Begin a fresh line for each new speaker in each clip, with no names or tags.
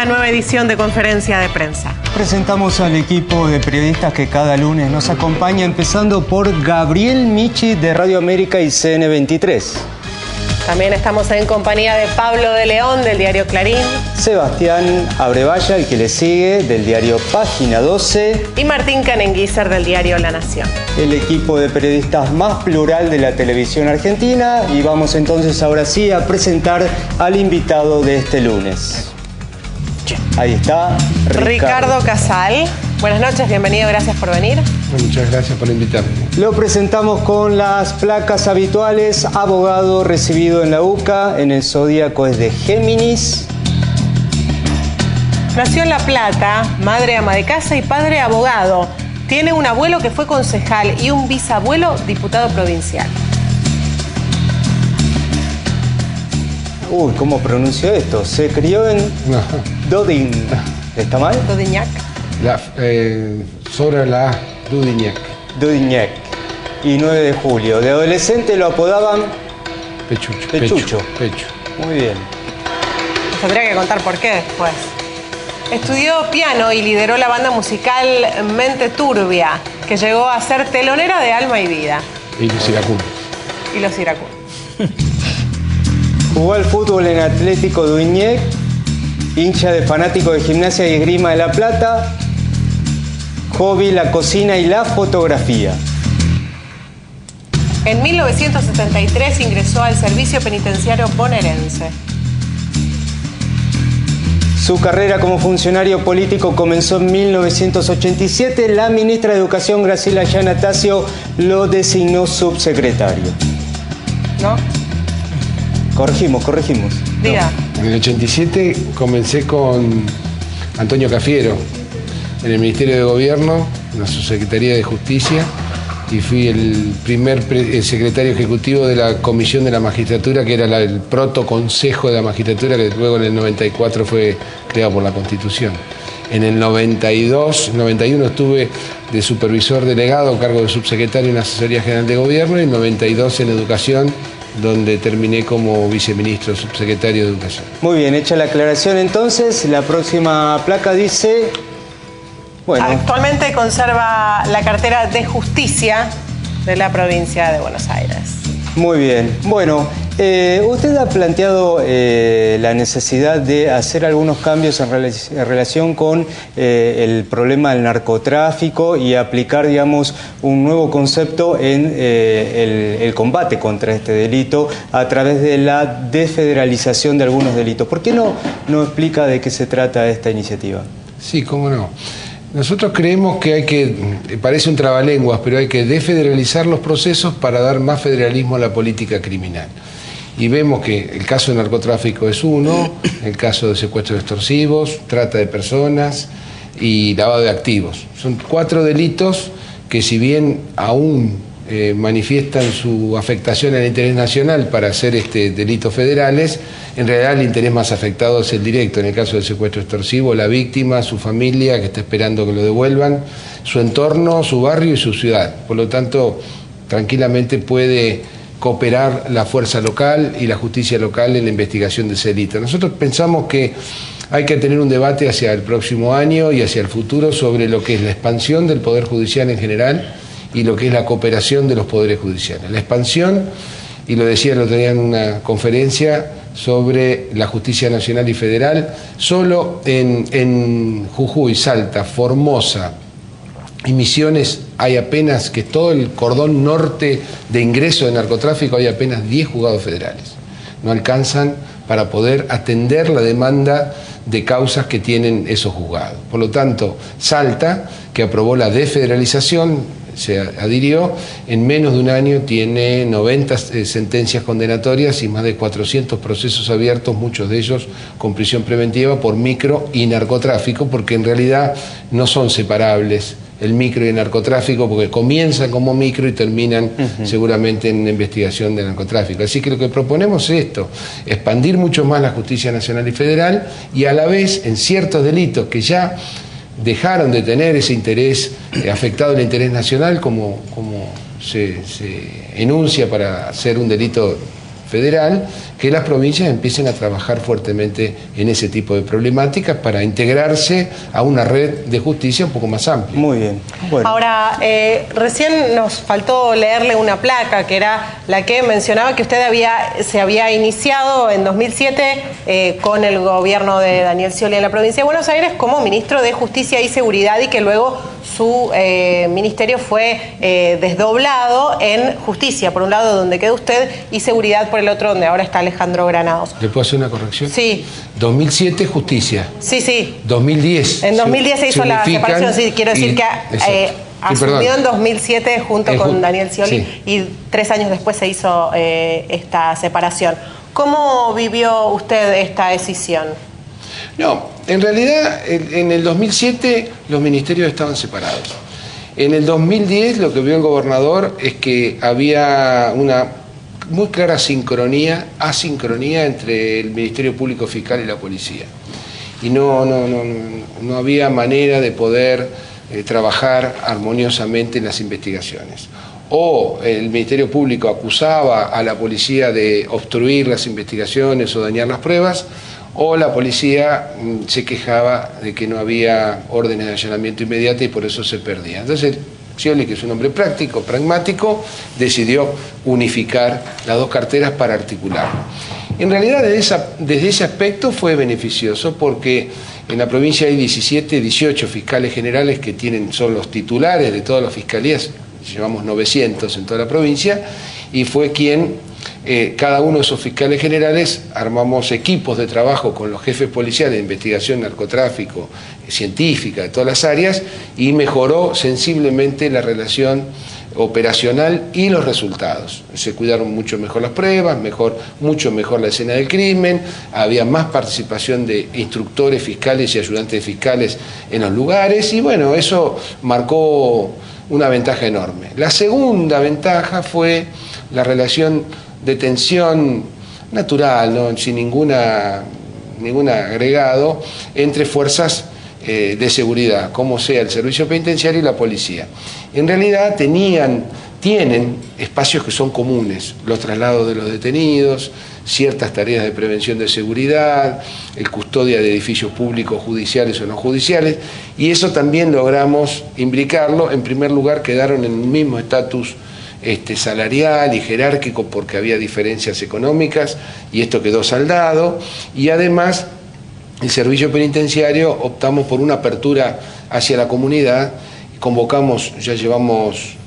esta nueva edición de Conferencia de Prensa.
Presentamos al equipo de periodistas que cada lunes nos acompaña, empezando por Gabriel Michi de Radio América y CN23.
También estamos en compañía de Pablo de León del diario Clarín,
Sebastián Abrevaya, el que le sigue, del diario Página 12,
y Martín Canenguícer del diario La Nación.
El equipo de periodistas más plural de la televisión argentina, y vamos entonces ahora sí a presentar al invitado de este lunes. Ahí está,
Ricardo Casal. Buenas noches, bienvenido, gracias por venir.
Muchas gracias por invitarme.
Lo presentamos con las placas habituales, abogado recibido en la UCA, en el zodíaco es de Géminis.
Nació en La Plata, madre ama de casa y padre abogado. Tiene un abuelo que fue concejal y un bisabuelo diputado provincial.
Uy, ¿cómo pronuncio esto? Se crió en Dodin. ¿Está mal?
Dodignac.
Sobre la Dodignac.
Dodignac. Y 9 de julio. De adolescente lo apodaban
Pechucho.
Pechucho.
Pecho.
Muy bien.
Tendría que contar por qué después. Estudió piano y lideró la banda musical Mente Turbia, que llegó a ser telonera de Alma y Vida.
Y los iracundos.
Y los iracundos.
Jugó al fútbol en Atlético Dodignac, hincha de Fanático de Gimnasia y Esgrima de La Plata, hobby la cocina y la fotografía.
En 1973 ingresó al servicio penitenciario bonaerense.
Su carrera como funcionario político comenzó en 1987. La ministra de Educación, Graciela Giannatasio, lo designó subsecretario.
¿No?
Corregimos.
Diga.
En el 87 comencé con Antonio Cafiero en el Ministerio de Gobierno, en la Subsecretaría de Justicia, y fui el primer secretario ejecutivo de la Comisión de la Magistratura, que era el protoconsejo de la Magistratura, que luego en el 94 fue creado por la Constitución. En el 91 estuve de supervisor delegado, cargo de subsecretario en la Asesoría General de Gobierno, y en el 92 en Educación, donde terminé como viceministro subsecretario de Educación.
Muy bien, hecha la aclaración entonces, la próxima placa dice... Bueno.
Actualmente conserva la cartera de Justicia de la provincia de Buenos Aires.
Muy bien. Bueno, usted ha planteado la necesidad de hacer algunos cambios en relación con el problema del narcotráfico y aplicar, digamos, un nuevo concepto en el combate contra este delito a través de la desfederalización de algunos delitos. ¿Por qué no explica de qué se trata esta iniciativa?
Sí, cómo no. Nosotros creemos que hay que, parece un trabalenguas, pero hay que desfederalizar los procesos para dar más federalismo a la política criminal. Y vemos que el caso de narcotráfico es uno, el caso de secuestros extorsivos, trata de personas y lavado de activos. Son 4 delitos que, si bien aún manifiestan su afectación al interés nacional para hacer delitos federales, en realidad el interés más afectado es el directo. En el caso del secuestro extorsivo, la víctima, su familia que está esperando que lo devuelvan, su entorno, su barrio y su ciudad. Por lo tanto, tranquilamente puede cooperar la fuerza local y la justicia local en la investigación de ese delito. Nosotros pensamos que hay que tener un debate hacia el próximo año y hacia el futuro sobre lo que es la expansión del Poder Judicial en general y lo que es la cooperación de los poderes judiciales. La expansión, y lo decía el otro día en una conferencia sobre la justicia nacional y federal, solo en Jujuy, Salta, Formosa y Misiones hay apenas, que todo el cordón norte de ingreso de narcotráfico, hay apenas 10 juzgados federales. No alcanzan para poder atender la demanda de causas que tienen esos juzgados. Por lo tanto, Salta, que aprobó la desfederalización, se adhirió, en menos de un año tiene 90 sentencias condenatorias y más de 400 procesos abiertos, muchos de ellos con prisión preventiva por micro y narcotráfico, porque en realidad no son separables el micro y el narcotráfico, porque comienzan como micro y terminan seguramente en investigación de narcotráfico. Así que lo que proponemos es esto, expandir mucho más la justicia nacional y federal, y a la vez en ciertos delitos que ya dejaron de tener ese interés, afectado el interés nacional, como se enuncia para hacer un delito federal, que las provincias empiecen a trabajar fuertemente en ese tipo de problemáticas para integrarse a una red de justicia un poco más amplia.
Muy bien. Bueno.
Ahora, recién nos faltó leerle una placa, que era la que mencionaba que usted se había iniciado en 2007 con el gobierno de Daniel Scioli en la provincia de Buenos Aires como ministro de Justicia y Seguridad, y que luego su ministerio fue desdoblado en Justicia, por un lado donde queda usted, y Seguridad por el otro, donde ahora está Alejandro Granados.
¿Le puedo hacer una corrección?
Sí.
2007, Justicia.
Sí, sí.
2010.
En 2010 se hizo la separación, sí, quiero decir que asumió en 2007 junto con Daniel Scioli, sí, y 3 años después se hizo esta separación. ¿Cómo vivió usted esta decisión?
No, en realidad en el 2007 los ministerios estaban separados. En el 2010 lo que vio el gobernador es que había una muy clara asincronía entre el Ministerio Público Fiscal y la policía. Y no había manera de poder trabajar armoniosamente en las investigaciones. O el Ministerio Público acusaba a la policía de obstruir las investigaciones o dañar las pruebas, o la policía se quejaba de que no había órdenes de allanamiento inmediata y por eso se perdía. Entonces Scioli, que es un hombre práctico, pragmático, decidió unificar las dos carteras para articularlo. En realidad desde ese aspecto fue beneficioso, porque en la provincia hay 18 fiscales generales que son los titulares de todas las fiscalías, llevamos 900 en toda la provincia, y fue cada uno de esos fiscales generales armamos equipos de trabajo con los jefes policiales de investigación, narcotráfico, científica, de todas las áreas, y mejoró sensiblemente la relación operacional y los resultados. Se cuidaron mucho mejor las pruebas, mucho mejor la escena del crimen, había más participación de instructores fiscales y ayudantes fiscales en los lugares, y bueno, eso marcó una ventaja enorme. La segunda ventaja fue la relación de tensión natural, ¿no? Sin ningún agregado, entre fuerzas de seguridad, como sea el servicio penitenciario y la policía. En realidad tienen espacios que son comunes: los traslados de los detenidos, ciertas tareas de prevención de seguridad, el custodia de edificios públicos judiciales o no judiciales, y eso también logramos imbricarlo. En primer lugar, quedaron en un mismo estatus salarial y jerárquico, porque había diferencias económicas, y esto quedó saldado, y además el servicio penitenciario optamos por una apertura hacia la comunidad. Convocamos, ya llevamos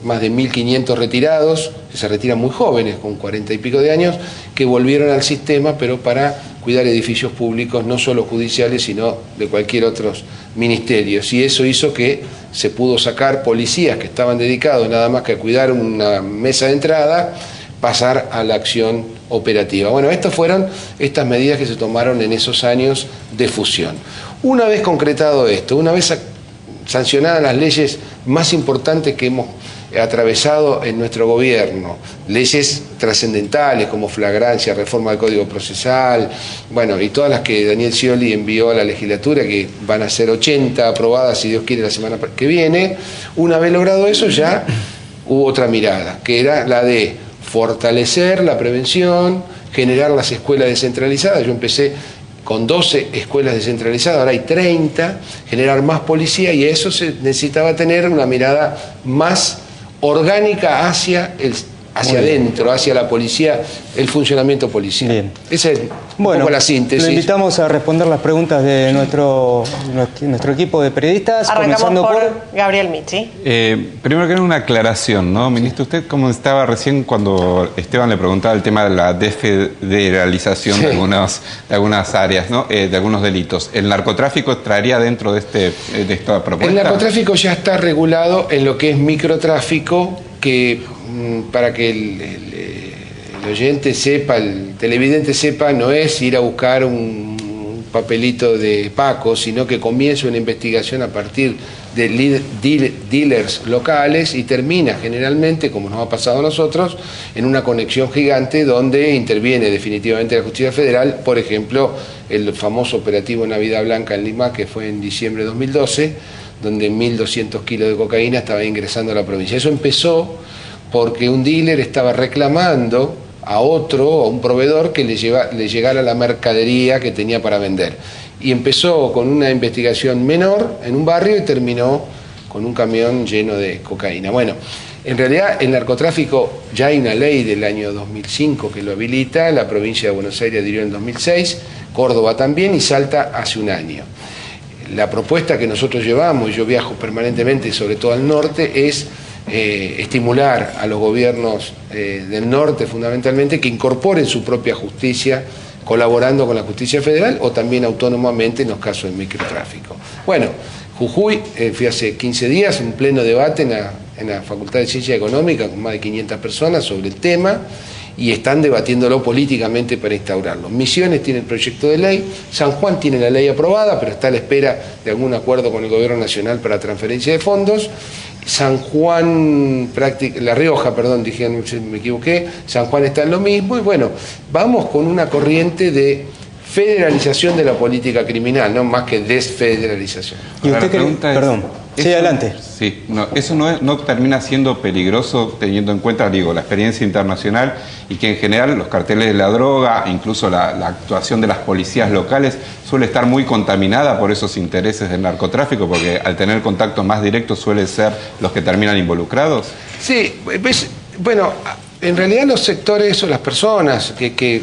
más de 1.500 retirados, que se retiran muy jóvenes, con 40 y pico de años, que volvieron al sistema, pero para cuidar edificios públicos, no solo judiciales, sino de cualquier otro ministerio. Y eso hizo que se pudo sacar policías que estaban dedicados nada más que a cuidar una mesa de entrada, pasar a la acción operativa. Bueno, estas fueron estas medidas que se tomaron en esos años de fusión. Una vez concretado esto, una vez sancionadas las leyes más importantes que hemos atravesado en nuestro gobierno, leyes trascendentales como flagrancia, reforma del Código Procesal, bueno, y todas las que Daniel Scioli envió a la legislatura, que van a ser 80 aprobadas, si Dios quiere, la semana que viene. Una vez logrado eso, ya hubo otra mirada, que era la de fortalecer la prevención, generar las escuelas descentralizadas. Yo empecé con 12 escuelas descentralizadas, ahora hay 30, generar más policía, y eso se necesitaba tener una mirada más orgánica hacia adentro, hacia la policía, el funcionamiento policial.
Bien.
Esa es un poco la síntesis.
Lo invitamos a responder las preguntas de nuestro equipo de periodistas.
Arrancamos por Gabriel Michi.
Primero que nada, una aclaración, ¿no? Ministro, usted como estaba recién cuando Esteban le preguntaba el tema de la desfederalización de algunas áreas, ¿no? De algunos delitos. ¿El narcotráfico estaría dentro de esta propuesta?
El narcotráfico ya está regulado en lo que es microtráfico, que para que el oyente sepa, el televidente sepa, no es ir a buscar un papelito de Paco, sino que comienza una investigación a partir de dealers locales y termina generalmente, como nos ha pasado a nosotros, en una conexión gigante donde interviene definitivamente la justicia federal. Por ejemplo, el famoso operativo Navidad Blanca en Lima, que fue en diciembre de 2012, donde 1.200 kilos de cocaína estaba ingresando a la provincia. Eso empezó porque un dealer estaba reclamando a un proveedor que le llegara la mercadería que tenía para vender. Y empezó con una investigación menor en un barrio y terminó con un camión lleno de cocaína. Bueno, en realidad el narcotráfico ya hay una ley del año 2005 que lo habilita, la provincia de Buenos Aires adhirió en el 2006, Córdoba también y Salta hace un año. La propuesta que nosotros llevamos, y yo viajo permanentemente, sobre todo al norte, es estimular a los gobiernos del norte fundamentalmente que incorporen su propia justicia, colaborando con la justicia federal o también autónomamente en los casos de microtráfico. Bueno, Jujuy, fui hace 15 días, un pleno debate en la Facultad de Ciencia Económica con más de 500 personas sobre el tema y están debatiéndolo políticamente para instaurarlo. Misiones tiene el proyecto de ley, San Juan tiene la ley aprobada, pero está a la espera de algún acuerdo con el gobierno nacional para transferencia de fondos. San Juan, La Rioja, perdón, dije, me equivoqué, San Juan está en lo mismo y bueno, vamos con una corriente de federalización de la política criminal, no más que desfederalización.
Y usted perdón, sí, adelante.
Sí, no, eso no termina siendo peligroso teniendo en cuenta, digo, la experiencia internacional y que en general los carteles de la droga, incluso la actuación de las policías locales, suele estar muy contaminada por esos intereses del narcotráfico, porque al tener contacto más directo suelen ser los que terminan involucrados.
Sí, bueno, en realidad los sectores o las personas que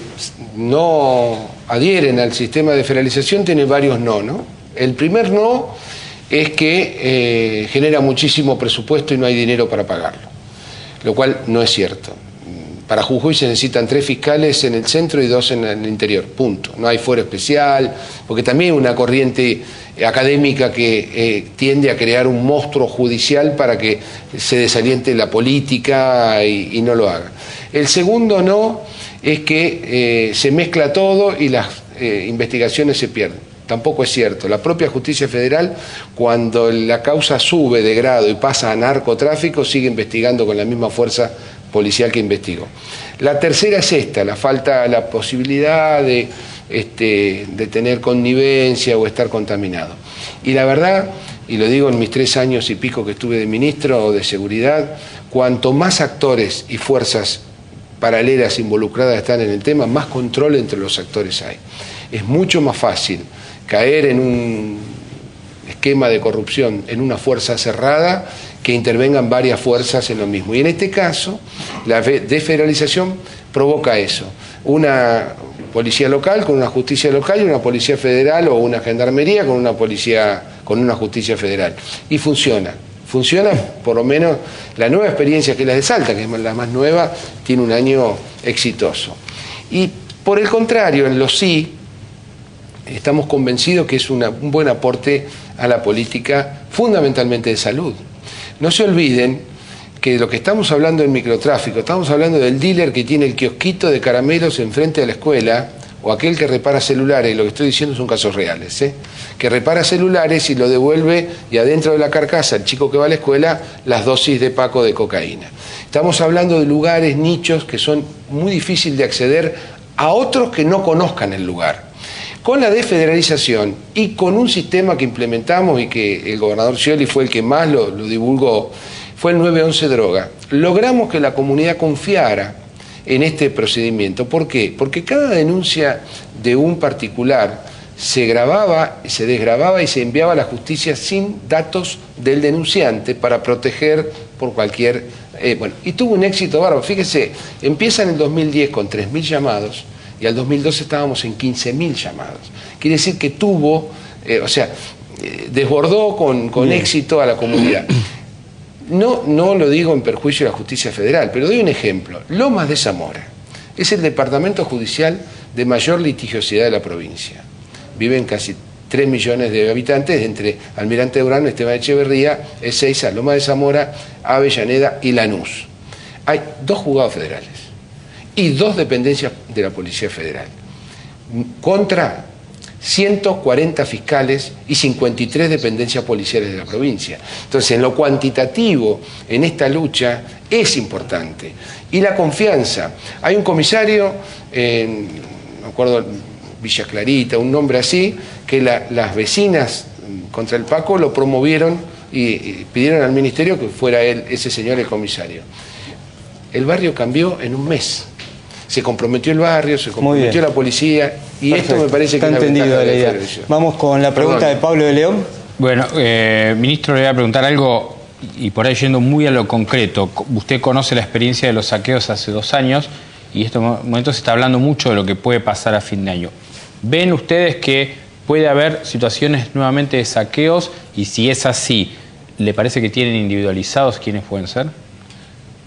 no adhieren al sistema de federalización tienen varios no. El primer no es que genera muchísimo presupuesto y no hay dinero para pagarlo, lo cual no es cierto. Para Jujuy se necesitan 3 fiscales en el centro y 2 en el interior, punto. No hay fuero especial, porque también hay una corriente académica que tiende a crear un monstruo judicial para que se desaliente la política y no lo haga. El segundo no es que se mezcla todo y las investigaciones se pierden. Tampoco es cierto. La propia justicia federal, cuando la causa sube de grado y pasa a narcotráfico, sigue investigando con la misma fuerza policial que investigó. La tercera es esta, la posibilidad de tener connivencia o estar contaminado. Y la verdad, y lo digo en mis 3 años y pico que estuve de ministro de Seguridad, cuanto más actores y fuerzas paralelas involucradas están en el tema, más control entre los actores hay. Es mucho más fácil caer en un esquema de corrupción en una fuerza cerrada que intervengan varias fuerzas en lo mismo. Y en este caso, la desfederalización provoca eso. Una policía local con una justicia local y una policía federal o una gendarmería con una justicia federal. Y funciona. Funciona, por lo menos, la nueva experiencia que es la de Salta, que es la más nueva, tiene un año exitoso. Y por el contrario, en los sí, estamos convencidos que es un buen aporte a la política, fundamentalmente de salud. No se olviden que de lo que estamos hablando en microtráfico, estamos hablando del dealer que tiene el kiosquito de caramelos enfrente de la escuela, o aquel que repara celulares, y lo que estoy diciendo son casos reales, que repara celulares y lo devuelve, y adentro de la carcasa, el chico que va a la escuela, las dosis de paco de cocaína. Estamos hablando de lugares, nichos, que son muy difíciles de acceder a otros que no conozcan el lugar. Con la desfederalización y con un sistema que implementamos y que el gobernador Scioli fue el que más lo divulgó, fue el 911 droga, logramos que la comunidad confiara en este procedimiento. ¿Por qué? Porque cada denuncia de un particular se grababa, se desgrababa y se enviaba a la justicia sin datos del denunciante para proteger por cualquier... y tuvo un éxito bárbaro. Fíjese, empieza en el 2010 con 3.000 llamados y al 2012 estábamos en 15.000 llamados. Quiere decir que tuvo, desbordó con éxito a la comunidad. No lo digo en perjuicio de la justicia federal, pero doy un ejemplo. Lomas de Zamora es el departamento judicial de mayor litigiosidad de la provincia. Viven casi 3 millones de habitantes, entre Almirante Durán, Esteban Echeverría, Ezeiza, Lomas de Zamora, Avellaneda y Lanús. Hay 2 juzgados federales y 2 dependencias de la Policía Federal, contra 140 fiscales y 53 dependencias policiales de la provincia. Entonces, en lo cuantitativo, en esta lucha, es importante. Y la confianza. Hay un comisario, me acuerdo, Villa Clarita, un nombre así, que las vecinas contra el Paco lo promovieron y pidieron al ministerio que fuera él, ese señor, el comisario. El barrio cambió en un mes. se comprometió el barrio, se comprometió la policía, y
perfecto.
Esto me parece que
está
es una
entendido
ventaja
la
de
idea.
federación.
Vamos con la pregunta de Pablo de León.
Bueno, ministro, le voy a preguntar algo, y por ahí yendo muy a lo concreto. Usted conoce la experiencia de los saqueos hace 2 años, y en estos momentos se está hablando mucho de lo que puede pasar a fin de año. ¿Ven ustedes que puede haber situaciones nuevamente de saqueos? Y si es así, ¿le parece que tienen individualizados quiénes pueden ser?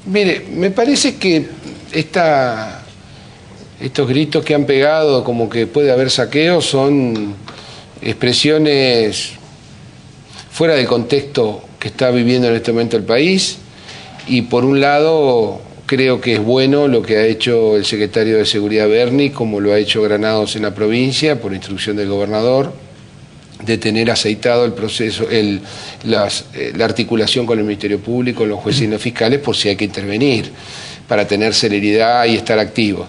Mire, me parece que estos gritos que han pegado como que puede haber saqueos son expresiones fuera del contexto que está viviendo en este momento el país, y por un lado creo que es bueno lo que ha hecho el secretario de Seguridad Berni, como lo ha hecho Granados en la provincia, por instrucción del gobernador, de tener aceitado el proceso, la articulación con el Ministerio Público, los jueces y los fiscales, por si hay que intervenir, para tener celeridad y estar activos.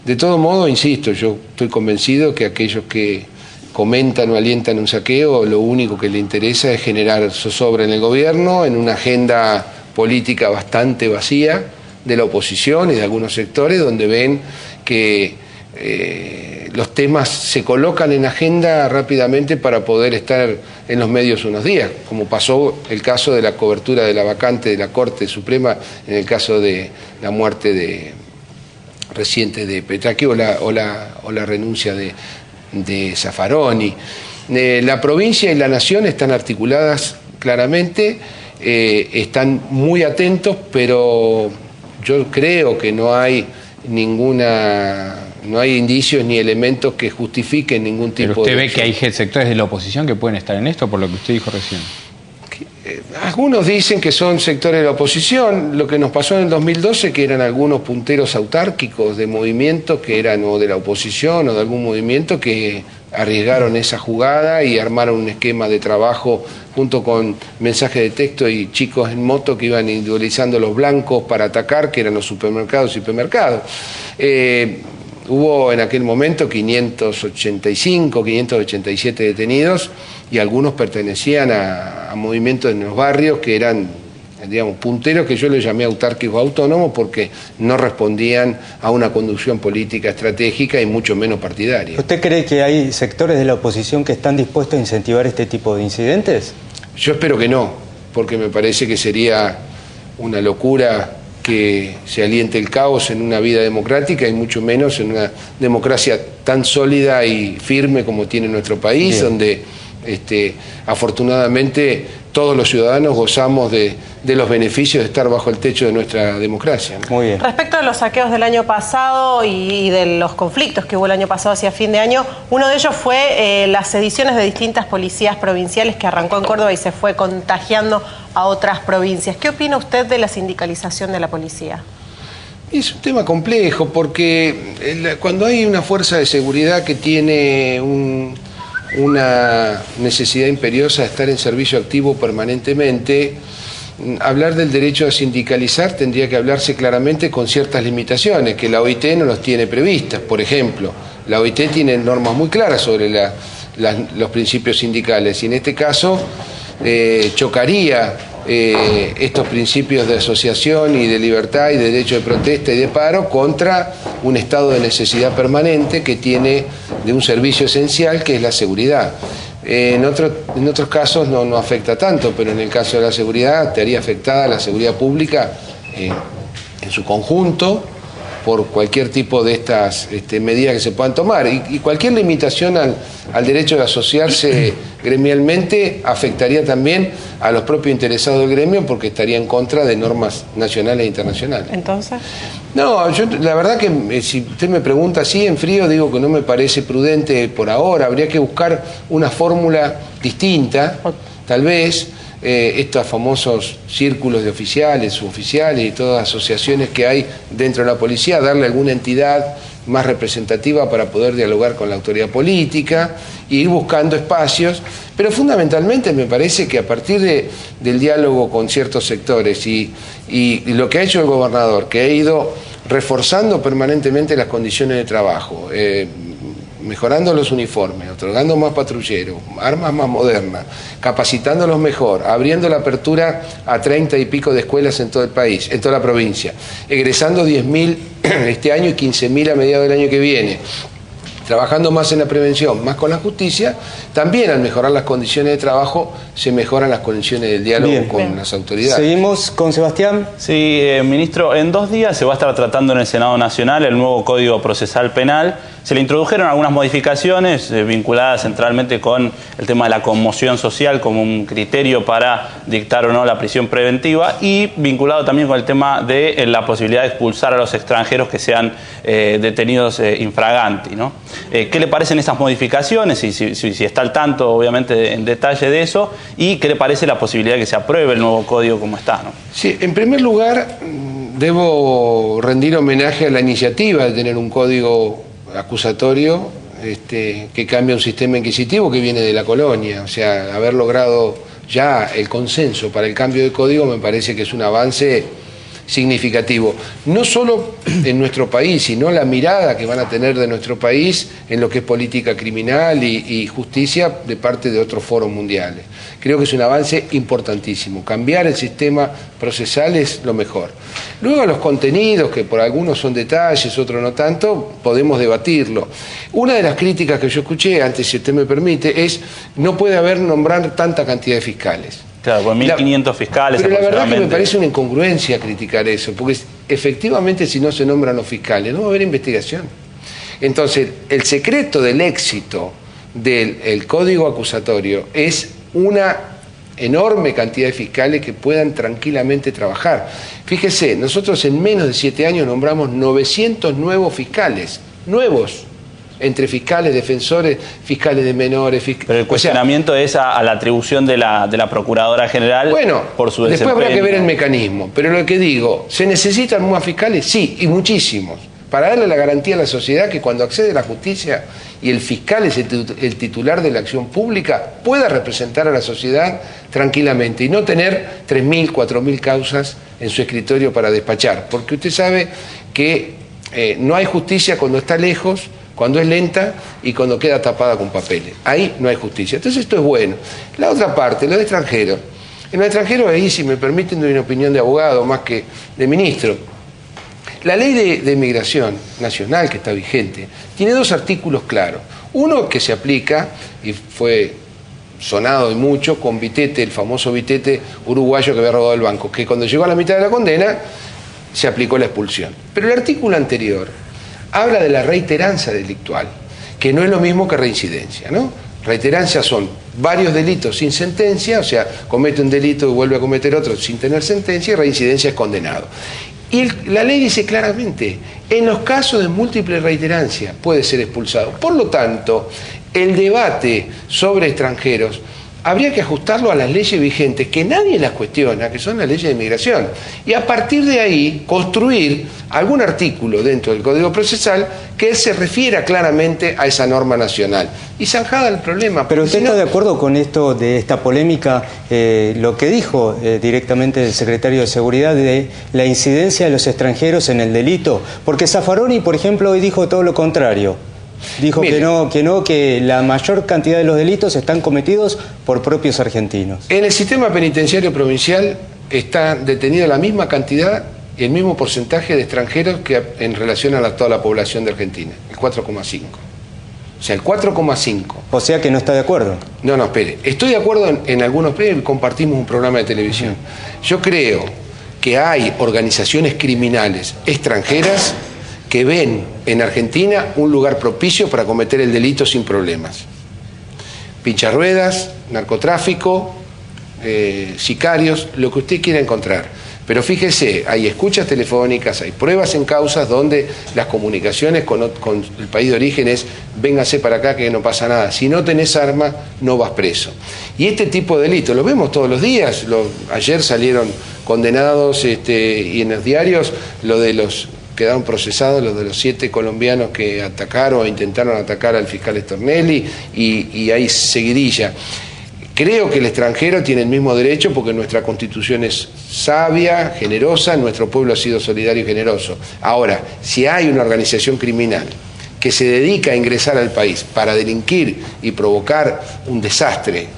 De todo modo, insisto, yo estoy convencido que aquellos que comentan o alientan un saqueo, lo único que les interesa es generar zozobra en el gobierno, en una agenda política bastante vacía de la oposición y de algunos sectores, donde ven que los temas se colocan en agenda rápidamente para poder estar en los medios unos días, como pasó el caso de la cobertura de la vacante de la Corte Suprema en el caso de la muerte reciente de Petracchi o la renuncia de Zaffaroni. La provincia y la nación están articuladas claramente, están muy atentos, pero yo creo que no hay indicios ni elementos que justifiquen ningún tipo de...
¿Pero usted ve que hay sectores de la oposición que pueden estar en esto, por lo que usted dijo recién?
Algunos dicen que son sectores de la oposición. Lo que nos pasó en el 2012, que eran algunos punteros autárquicos de movimientos que eran o de la oposición o de algún movimiento que arriesgaron esa jugada y armaron un esquema de trabajo junto con mensajes de texto y chicos en moto que iban individualizando los blancos para atacar, que eran los supermercados y hipermercados. Hubo en aquel momento 585, 587 detenidos, y algunos pertenecían a movimientos en los barrios que eran, digamos, punteros, que yo les llamé autárquicos autónomos porque no respondían a una conducción política estratégica y mucho menos partidaria.
¿Usted cree que hay sectores de la oposición que están dispuestos a incentivar este tipo de incidentes?
Yo espero que no, porque me parece que sería una locura que se aliente el caos en una vida democrática y mucho menos en una democracia tan sólida y firme como tiene nuestro país. Bien. Donde afortunadamente todos los ciudadanos gozamos de los beneficios de estar bajo el techo de nuestra democracia, ¿no?
Muy bien.
Respecto a los saqueos del año pasado y de los conflictos que hubo el año pasado hacia fin de año, uno de ellos fue las sediciones de distintas policías provinciales que arrancó en Córdoba y se fue contagiando a otras provincias. ¿Qué opina usted de la sindicalización de la policía?
Es un tema complejo porque cuando hay una fuerza de seguridad que tiene una necesidad imperiosa de estar en servicio activo permanentemente, hablar del derecho a sindicalizar tendría que hablarse claramente con ciertas limitaciones que la OIT no los tiene previstas. Por ejemplo, la OIT tiene normas muy claras sobre los principios sindicales y en este caso chocaría estos principios de asociación y de libertad y de derecho de protesta y de paro contra un estado de necesidad permanente que tiene de un servicio esencial que es la seguridad. En otros casos no afecta tanto, pero en el caso de la seguridad estaría afectada la seguridad pública en su conjunto por cualquier tipo de estas medidas que se puedan tomar. Y cualquier limitación al derecho de asociarse gremialmente afectaría también a los propios interesados del gremio porque estaría en contra de normas nacionales e internacionales.
¿Entonces?
No, yo la verdad que si usted me pregunta así en frío, digo que no me parece prudente por ahora. Habría que buscar una fórmula distinta, tal vez. Estos famosos círculos de oficiales, suboficiales y todas las asociaciones que hay dentro de la policía, darle alguna entidad más representativa para poder dialogar con la autoridad política e ir buscando espacios, pero fundamentalmente me parece que a partir del diálogo con ciertos sectores y lo que ha hecho el gobernador, que ha ido reforzando permanentemente las condiciones de trabajo, mejorando los uniformes, otorgando más patrulleros, armas más modernas, capacitándolos mejor, abriendo la apertura a 30 y pico de escuelas en todo el país, en toda la provincia, egresando 10.000 este año y 15.000 a mediados del año que viene, trabajando más en la prevención, más con la justicia, también al mejorar las condiciones de trabajo se mejoran las condiciones del diálogo con las autoridades.
Seguimos con Sebastián.
Sí, ministro, en 2 días se va a estar tratando en el Senado Nacional el nuevo Código Procesal Penal. Se le introdujeron algunas modificaciones vinculadas centralmente con el tema de la conmoción social como un criterio para dictar o no la prisión preventiva y vinculado también con el tema de la posibilidad de expulsar a los extranjeros que sean detenidos infraganti, ¿no? ¿Qué le parecen esas modificaciones? Si está al tanto, obviamente, en detalle de eso. ¿Y qué le parece la posibilidad de que se apruebe el nuevo código como está, ¿no?
Sí, en primer lugar, debo rendir homenaje a la iniciativa de tener un código acusatorio que cambia un sistema inquisitivo que viene de la colonia. O sea, haber logrado ya el consenso para el cambio de código me parece que es un avance significativo, no solo en nuestro país, sino la mirada que van a tener de nuestro país en lo que es política criminal y justicia de parte de otros foros mundiales. Creo que es un avance importantísimo. Cambiar el sistema procesal es lo mejor. Luego los contenidos, que por algunos son detalles, otros no tanto, podemos debatirlo. Una de las críticas que yo escuché, antes si usted me permite, es no puede haber nombrar tanta cantidad de fiscales.
Claro, con 1.500 fiscales.
Pero la verdad que me parece una incongruencia criticar eso, porque efectivamente si no se nombran los fiscales no va a haber investigación. Entonces, el secreto del éxito del código acusatorio es una enorme cantidad de fiscales que puedan tranquilamente trabajar. Fíjese, nosotros en menos de 7 años nombramos 900 nuevos fiscales, nuevos, entre fiscales, defensores, fiscales de menores.
Pero el cuestionamiento es a la atribución de la Procuradora General,
bueno,
por su
después
desempeño.
habrá que ver el mecanismo, pero lo que digo, ¿se necesitan más fiscales? Sí, y muchísimos, para darle la garantía a la sociedad que cuando accede a la justicia y el fiscal es el titular de la acción pública, pueda representar a la sociedad tranquilamente y no tener 3.000, 4.000 causas en su escritorio para despachar, porque usted sabe que no hay justicia cuando está lejos, cuando es lenta y cuando queda tapada con papeles. Ahí no hay justicia. Entonces esto es bueno. La otra parte, los extranjeros. En los extranjeros, ahí, si me permiten, doy una opinión de abogado más que de ministro. La ley de migración nacional que está vigente tiene 2 artículos claros. Uno que se aplica, y fue sonado y mucho, con Vitete, el famoso Vitete uruguayo que había robado el banco, que cuando llegó a la mitad de la condena se aplicó la expulsión. Pero el artículo anterior habla de la reiterancia delictual, que no es lo mismo que reincidencia, ¿no? Reiterancia son varios delitos sin sentencia, o sea, comete un delito y vuelve a cometer otro sin tener sentencia, y reincidencia es condenado. Y la ley dice claramente, en los casos de múltiple reiterancia puede ser expulsado. Por lo tanto, el debate sobre extranjeros habría que ajustarlo a las leyes vigentes, que nadie las cuestiona, que son las leyes de migración. Y a partir de ahí, construir algún artículo dentro del Código Procesal que se refiera claramente a esa norma nacional. Y zanjada el problema.
Pero usted está de acuerdo con esto de esta polémica, lo que dijo directamente el secretario de Seguridad de la incidencia de los extranjeros en el delito. Porque Zaffaroni, por ejemplo, hoy dijo todo lo contrario. Dijo que la mayor cantidad de los delitos están cometidos por propios argentinos.
En el sistema penitenciario provincial está detenida la misma cantidad y el mismo porcentaje de extranjeros que en relación a toda la población de Argentina, el 4,5. O sea, el 4,5.
O sea que no está de acuerdo.
No, espere. Estoy de acuerdo en algunos premios y compartimos un programa de televisión. Yo creo que hay organizaciones criminales extranjeras que ven en Argentina un lugar propicio para cometer el delito sin problemas. Pincharruedas, narcotráfico, sicarios, lo que usted quiera encontrar. Pero fíjese, hay escuchas telefónicas, hay pruebas en causas donde las comunicaciones con el país de origen es véngase para acá que no pasa nada. Si no tenés arma, no vas preso. Y este tipo de delitos, lo vemos todos los días. Ayer salieron condenados y en los diarios lo de los quedaron procesados los de los 7 colombianos que atacaron o intentaron atacar al fiscal Stornelli y hay seguidilla. Creo que el extranjero tiene el mismo derecho porque nuestra Constitución es sabia, generosa, nuestro pueblo ha sido solidario y generoso. Ahora, si hay una organización criminal que se dedica a ingresar al país para delinquir y provocar un desastre,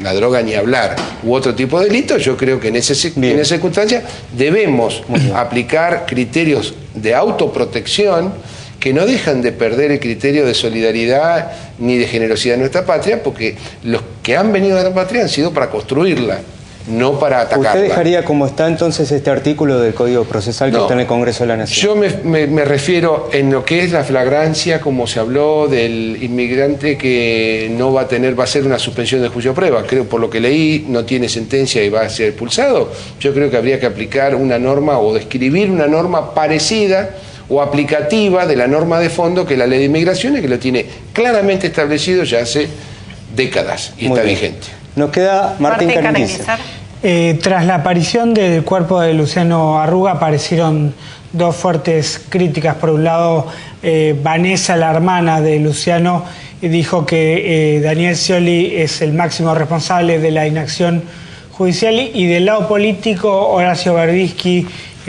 la droga ni hablar, u otro tipo de delitos, yo creo que en esa circunstancia debemos aplicar criterios de autoprotección que no dejan de perder el criterio de solidaridad ni de generosidad de nuestra patria, porque los que han venido a la patria han sido para construirla, no para atacarla.
¿Usted dejaría como está entonces este artículo del Código Procesal que está en el Congreso de la Nación?
Yo me refiero en lo que es la flagrancia, como se habló del inmigrante que no va a tener, va a ser una suspensión de juicio a prueba. Creo, por lo que leí, no tiene sentencia y va a ser expulsado. Yo creo que habría que aplicar una norma o describir una norma parecida o aplicativa de la norma de fondo que es la Ley de Inmigración, que lo tiene claramente establecido ya hace décadas y está vigente.
Nos queda Martín Canizar.
Tras la aparición del cuerpo de Luciano Arruga aparecieron dos fuertes críticas. Por un lado, Vanessa, la hermana de Luciano, dijo que Daniel Scioli es el máximo responsable de la inacción judicial, y del lado político, Horacio Berbisky,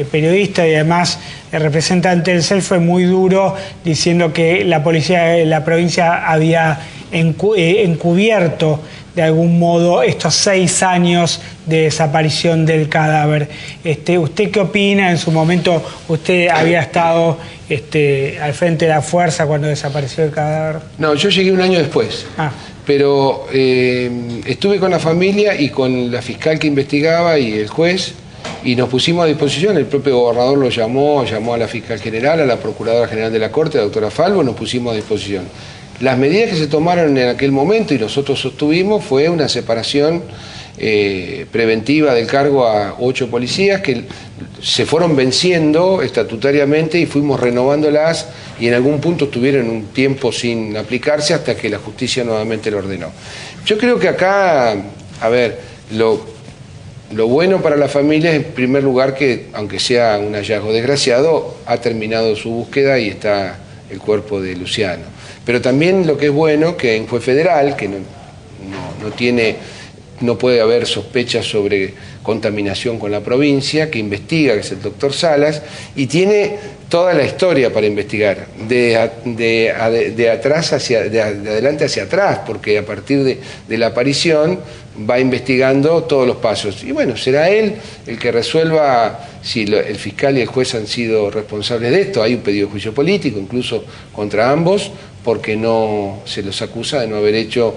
periodista y además representante del CEL, fue muy duro diciendo que la policía de la provincia había encubierto de algún modo estos 6 años de desaparición del cadáver. ¿Usted qué opina? En su momento usted había estado al frente de la fuerza cuando desapareció el cadáver.
No, yo llegué un año después. Pero estuve con la familia y con la fiscal que investigaba y el juez, y nos pusimos a disposición. El propio gobernador lo llamó a la fiscal general, a la procuradora general de la Corte, la doctora Falvo, nos pusimos a disposición. Las medidas que se tomaron en aquel momento y nosotros sostuvimos fue una separación preventiva del cargo a 8 policías que se fueron venciendo estatutariamente y fuimos renovándolas, y en algún punto estuvieron un tiempo sin aplicarse hasta que la justicia nuevamente lo ordenó. Yo creo que acá, a ver, lo bueno para la familia es, en primer lugar, que aunque sea un hallazgo desgraciado, ha terminado su búsqueda y está el cuerpo de Luciano. Pero también lo que es bueno, que en juez federal, que no puede haber sospechas sobre contaminación con la provincia, que investiga, que es el doctor Salas, y tiene toda la historia para investigar, de adelante hacia atrás, porque a partir de la aparición va investigando todos los pasos. Y bueno, será él el que resuelva si el fiscal y el juez han sido responsables de esto. Hay un pedido de juicio político, incluso contra ambos, porque no se los acusa de no haber hecho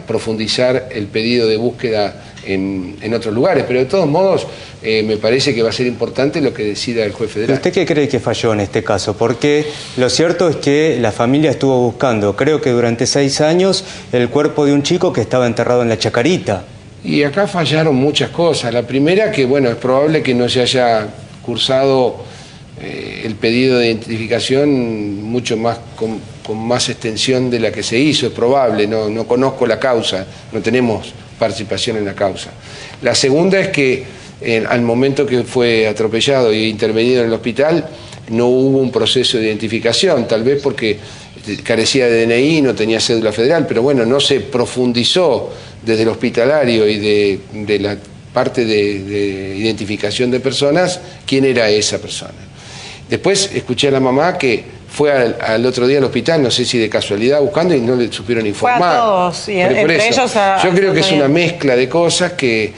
profundizar el pedido de búsqueda en otros lugares. Pero de todos modos, me parece que va a ser importante lo que decida el juez federal.
¿Usted qué cree que falló en este caso? Porque lo cierto es que la familia estuvo buscando, creo que durante 6 años, el cuerpo de un chico que estaba enterrado en la Chacarita.
Y acá fallaron muchas cosas. La primera, que bueno, es probable que no se haya cursado el pedido de identificación mucho más con más extensión de la que se hizo, es probable, no conozco la causa, no tenemos participación en la causa. La segunda es que al momento que fue atropellado e intervenido en el hospital no hubo un proceso de identificación, tal vez porque carecía de DNI y no tenía cédula federal, pero bueno, no se profundizó desde el hospitalario y de la parte de identificación de personas quién era esa persona. Después escuché a la mamá que fue al otro día al hospital, no sé si de casualidad, buscando y no le supieron informar.
Fue a todos, y entre ellos
yo creo que es una mezcla de cosas que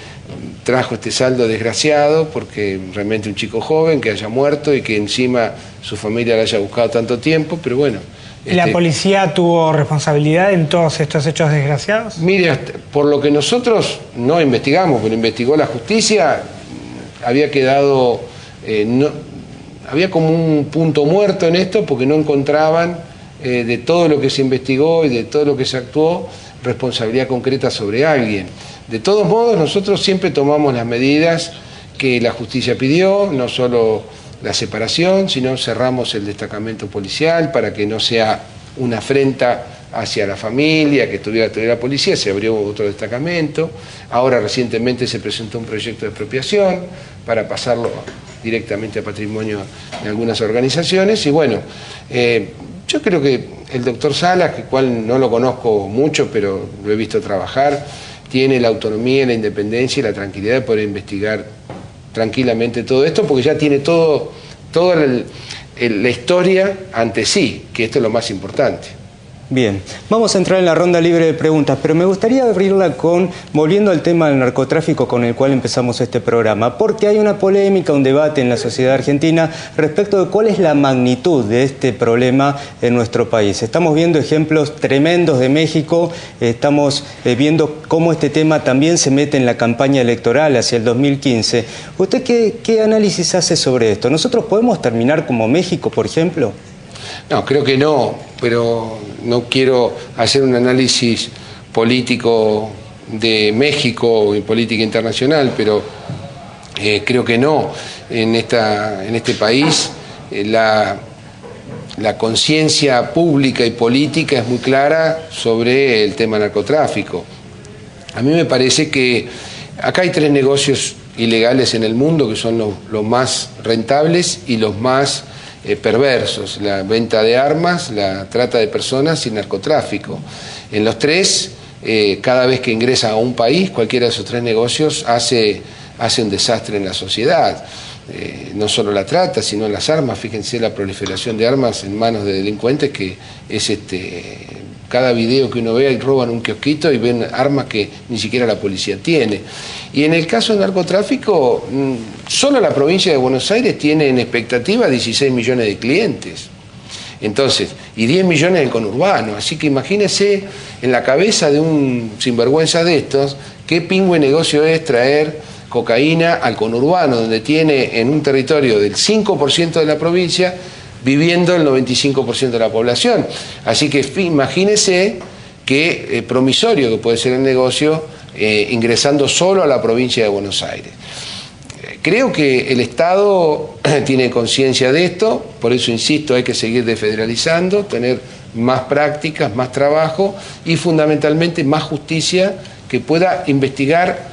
trajo este saldo desgraciado, porque realmente un chico joven que haya muerto y que encima su familia la haya buscado tanto tiempo, pero bueno.
¿La policía tuvo responsabilidad en todos estos hechos desgraciados?
Mire, por lo que nosotros no investigamos, pero investigó la justicia, había quedado... había como un punto muerto en esto porque no encontraban de todo lo que se investigó y de todo lo que se actuó responsabilidad concreta sobre alguien. De todos modos, nosotros siempre tomamos las medidas que la justicia pidió, no solo la separación, sino cerramos el destacamento policial para que no sea una afrenta hacia la familia, que estuviera la policía, se abrió otro destacamento. Ahora recientemente se presentó un proyecto de expropiación para pasarlo directamente a patrimonio de algunas organizaciones. Y bueno, yo creo que el doctor Salas, que cual no lo conozco mucho, pero lo he visto trabajar, tiene la autonomía, la independencia y la tranquilidad de poder investigar tranquilamente todo esto, porque ya tiene toda la historia ante sí, que esto es lo más importante.
Bien, vamos a entrar en la ronda libre de preguntas, pero me gustaría abrirla volviendo al tema del narcotráfico con el cual empezamos este programa, porque hay una polémica, un debate en la sociedad argentina respecto de cuál es la magnitud de este problema en nuestro país. Estamos viendo ejemplos tremendos de México, estamos viendo cómo este tema también se mete en la campaña electoral hacia el 2015. ¿Usted qué análisis hace sobre esto? ¿Nosotros podemos terminar como México, por ejemplo?
No, creo que no, pero no quiero hacer un análisis político de México y política internacional, pero creo que no. En este país la conciencia pública y política es muy clara sobre el tema narcotráfico. A mí me parece que acá hay 3 negocios ilegales en el mundo que son los más rentables y los más perversos: la venta de armas, la trata de personas y el narcotráfico. En los 3, cada vez que ingresa a un país, cualquiera de esos 3 negocios hace un desastre en la sociedad. No solo la trata, sino las armas. Fíjense la proliferación de armas en manos de delincuentes, que es cada video que uno vea y roban un kiosquito y ven armas que ni siquiera la policía tiene. Y en el caso del narcotráfico, solo la provincia de Buenos Aires tiene en expectativa 16 millones de clientes. Entonces, y 10 millones en el conurbano. Así que imagínense en la cabeza de un sinvergüenza de estos, qué pingüe negocio es traer cocaína al conurbano, donde tiene en un territorio del 5% de la provincia viviendo el 95% de la población. Así que imagínense qué promisorio que puede ser el negocio ingresando solo a la provincia de Buenos Aires. Creo que el Estado tiene conciencia de esto, por eso insisto, hay que seguir desfederalizando, tener más prácticas, más trabajo y fundamentalmente más justicia que pueda investigar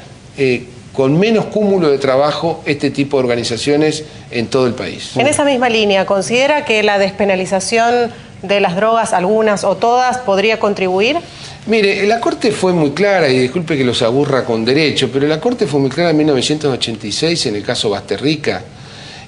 con menos cúmulo de trabajo este tipo de organizaciones en todo el país.
En esa misma línea, ¿considera que la despenalización de las drogas, algunas o todas, podría contribuir?
Mire, la Corte fue muy clara, y disculpe que los aburra con derecho, pero la Corte fue muy clara en 1986 en el caso Basterrica,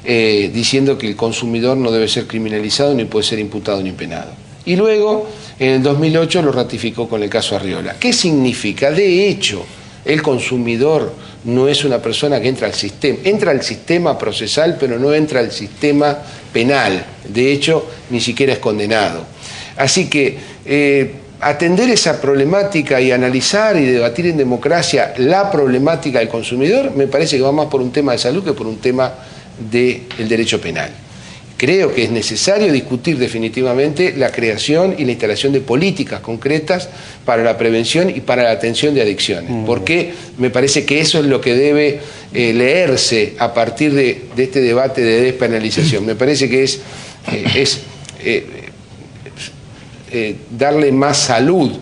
diciendo que el consumidor no debe ser criminalizado ni puede ser imputado ni penado. Y luego, en el 2008, lo ratificó con el caso Arriola. ¿Qué significa? De hecho, el consumidor no es una persona que entra al sistema procesal, pero no entra al sistema penal. De hecho, ni siquiera es condenado. Así que atender esa problemática y analizar y debatir en democracia la problemática del consumidor me parece que va más por un tema de salud que por un tema del derecho penal. Creo que es necesario discutir definitivamente la creación y la instalación de políticas concretas para la prevención y para la atención de adicciones, porque me parece que eso es lo que debe leerse a partir de este debate de despenalización. Me parece que es darle más salud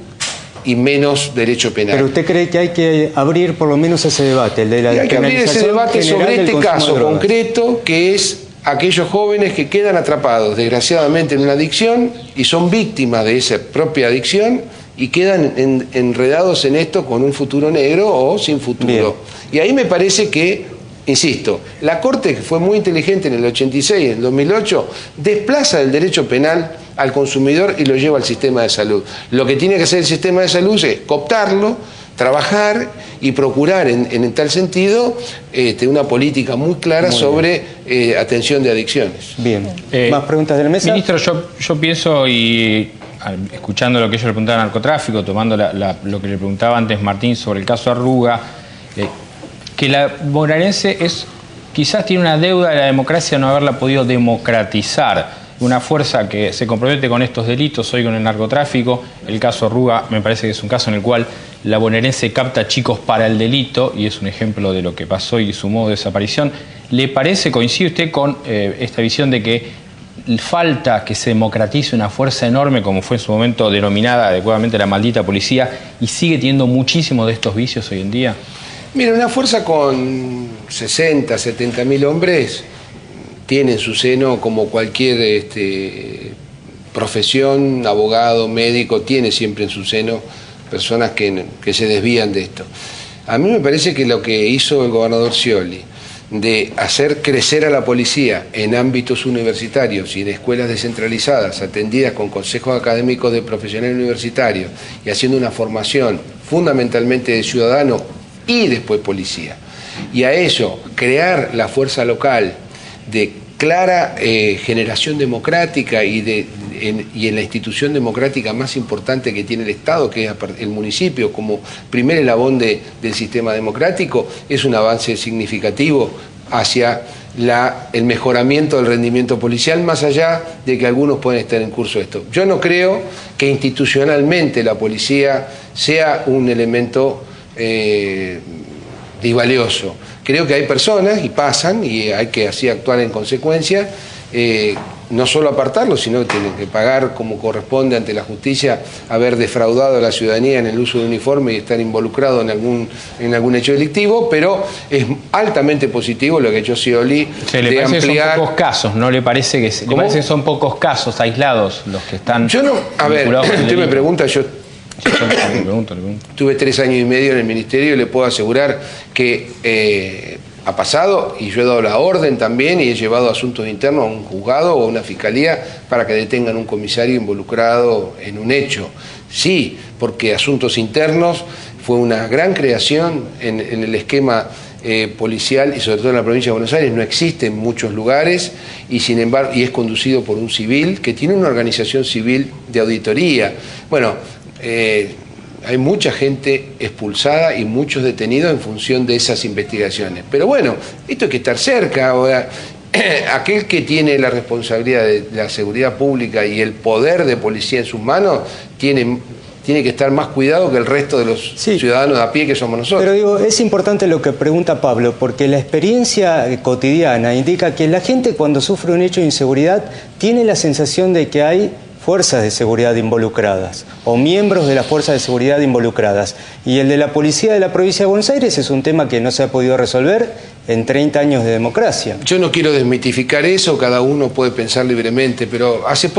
y menos derecho penal.
Pero usted cree que hay que abrir por lo menos ese debate, el de la despenalización.
Hay que abrir ese debate sobre este caso concreto, que es aquellos jóvenes que quedan atrapados desgraciadamente en una adicción y son víctimas de esa propia adicción y quedan enredados en esto con un futuro negro o sin futuro. Bien. Y ahí me parece que, insisto, la Corte, que fue muy inteligente en el 86, en el 2008, desplaza el derecho penal al consumidor y lo lleva al sistema de salud. Lo que tiene que hacer el sistema de salud es cooptarlo, trabajar y procurar en tal sentido una política muy clara sobre atención de adicciones.
Bien. ¿Más preguntas de la mesa?
Ministro, yo pienso, y escuchando lo que yo le preguntaba al narcotráfico, tomando lo que le preguntaba antes Martín sobre el caso Arruga, que la bonaerense quizás tiene una deuda de la democracia no haberla podido democratizar. Una fuerza que se compromete con estos delitos, hoy con el narcotráfico. El caso Arruga me parece que es un caso en el cual la bonaerense capta chicos para el delito y es un ejemplo de lo que pasó y su modo de desaparición. ¿Le parece, coincide usted con esta visión de que falta que se democratice una fuerza enorme, como fue en su momento denominada adecuadamente la maldita policía, y sigue teniendo muchísimos de estos vicios hoy en día?
Mira, una fuerza con 60, 70 mil hombres tiene en su seno, como cualquier profesión, abogado, médico, tiene siempre en su seno personas que se desvían de esto. A mí me parece que lo que hizo el gobernador Scioli de hacer crecer a la policía en ámbitos universitarios y en escuelas descentralizadas, atendidas con consejos académicos de profesionales universitarios y haciendo una formación fundamentalmente de ciudadano y después policía. Y a eso, crear la fuerza local de clara generación democrática y en la institución democrática más importante que tiene el Estado, que es el municipio, como primer eslabón del sistema democrático, es un avance significativo hacia el mejoramiento del rendimiento policial, más allá de que algunos pueden estar en curso de esto. Yo no creo que institucionalmente la policía sea un elemento disvalioso. Creo que hay personas, y pasan, y hay que así actuar en consecuencia, no solo apartarlos, sino que tienen que pagar como corresponde ante la justicia haber defraudado a la ciudadanía en el uso de uniforme y estar involucrado en algún hecho delictivo, pero es altamente positivo lo que ha hecho Scioli
de ampliar... Son pocos casos, ¿no le parece que le parece que son pocos casos aislados los que están...
Yo no, a ver, usted me pregunta, yo...
Le pregunto.
Tuve 3 años y medio en el ministerio y le puedo asegurar que ha pasado, y yo he dado la orden también y he llevado asuntos internos a un juzgado o a una fiscalía para que detengan un comisario involucrado en un hecho. Sí, porque asuntos internos fue una gran creación en el esquema policial y sobre todo en la provincia de Buenos Aires. No existe en muchos lugares y sin embargo y es conducido por un civil que tiene una organización civil de auditoría. Bueno, hay mucha gente expulsada y muchos detenidos en función de esas investigaciones. Pero bueno, esto hay que estar cerca. Aquel que tiene la responsabilidad de la seguridad pública y el poder de policía en sus manos tiene que estar más cuidado que el resto de los ciudadanos de a pie que somos nosotros.
Pero digo, es importante lo que pregunta Pablo, porque la experiencia cotidiana indica que la gente cuando sufre un hecho de inseguridad tiene la sensación de que hay fuerzas de seguridad involucradas o miembros de las fuerzas de seguridad involucradas. Y el de la policía de la provincia de Buenos Aires es un tema que no se ha podido resolver en 30 años de democracia.
Yo no quiero desmitificar eso, cada uno puede pensar libremente, pero hace